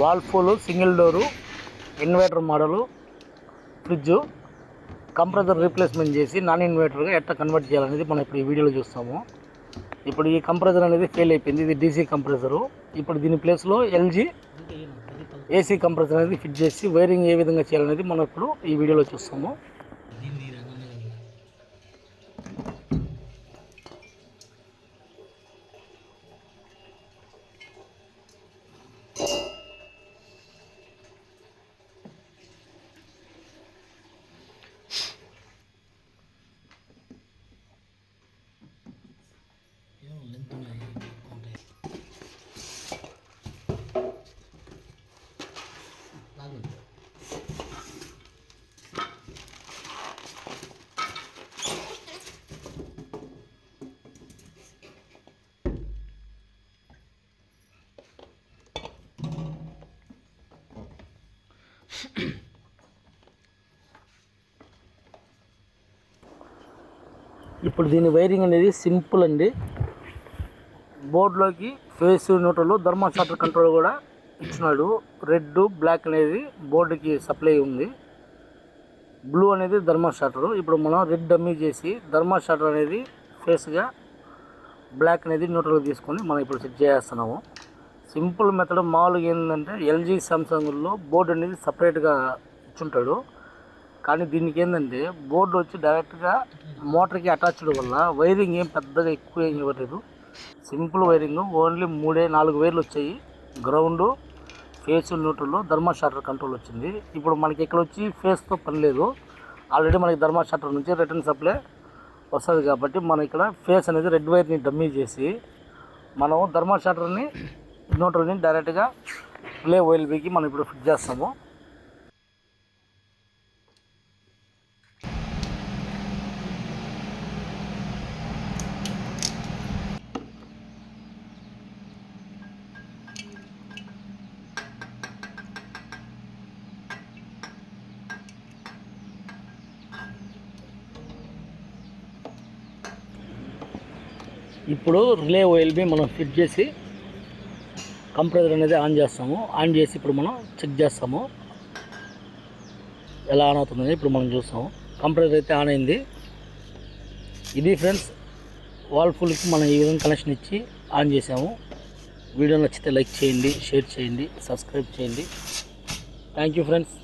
వాల్ఫూల్ single door inverter model fridge compressor replacement చేసి non ఇన్వర్టర్గా ఎట్లా కన్వర్ట్ చేయాలనేది మనం ఇప్పుడు ఈ వీడియోలో చూస్తాము. ఇప్పుడు ఈ కంప్రెసర్ అనేది ఫెయిల్ అయిపోయింది. ఇది డీసీ కంప్రెసరు. ఇప్పుడు దీని ప్లేస్లో ఎల్జీ ఏసీ కంప్రెసర్ అనేది ఫిట్ చేసి వైరింగ్ ఏ విధంగా చేయాలనేది మనం ఇప్పుడు ఈ వీడియోలో చూస్తాము. ఇప్పుడు దీని వైరింగ్ అనేది సింపుల్ అండి. బోర్డులోకి phase neutral thermal starter control కూడా ఇచ్చినాడు. రెడ్ బ్లాక్ అనేది బోర్డుకి సప్లై ఉంది. బ్లూ అనేది థర్మల్ షార్టర్. ఇప్పుడు మనం రెడ్ డమ్మీ చేసి థర్మల్ షార్టర్ అనేది ఫేస్గా, బ్లాక్ అనేది న్యూట్రల్ తీసుకొని మనం ఇప్పుడు సెట్ చేస్తున్నాము. Simple method. మామూలుగా ఏంటంటే ఎల్జీ సామ్సంగ్లో బోర్డు అనేది సపరేట్గా ఇచ్చుంటాడు. కానీ దీనికి ఏంటంటే బోర్డు వచ్చి డైరెక్ట్గా మోటార్కి అటాచ్డ్ వల్ల వైరింగ్ ఏం పెద్దగా ఎక్కువ ఏం ఇవ్వలేదు. Simple wiring. ఓన్లీ 3-4 వైర్లు వచ్చాయి. Ground, face neutral, thermal starter control వచ్చింది. ఇప్పుడు మనకి ఇక్కడ వచ్చి ఫేస్తో పని లేదు. ఆల్రెడీ మనకి థర్మల్ షార్టర్ నుంచి రిటర్న్ సప్లై వస్తుంది కాబట్టి మనం ఇక్కడ ఫేస్ అనేది రెడ్ వైర్ని డమ్మీ చేసి మనం థర్మల్ షార్టర్ని న్యూట్రల్ని డైరెక్ట్గా ప్లే ఓఎల్బీకి మనం ఇప్పుడు ఫిట్ చేస్తాము. ఇప్పుడు రిలే ఓఎల్బీ మనం ఫిట్ చేసి కంప్రెసర్ అనేది ఆన్ చేస్తాము. ఆన్ చేసి ఇప్పుడు మనం చెక్ చేస్తాము ఎలా ఆన్ అవుతుందని. ఇప్పుడు మనం చూస్తాము. కంప్రెసర్ అయితే ఆన్ అయింది. ఇది ఫ్రెండ్స్, వాల్ఫుల్కి మనం ఈ విధంగా కనెక్షన్ ఇచ్చి ఆన్ చేసాము. వీడియో నచ్చితే లైక్ చేయండి, షేర్ చేయండి, సబ్స్క్రైబ్ చేయండి. Thank you friends.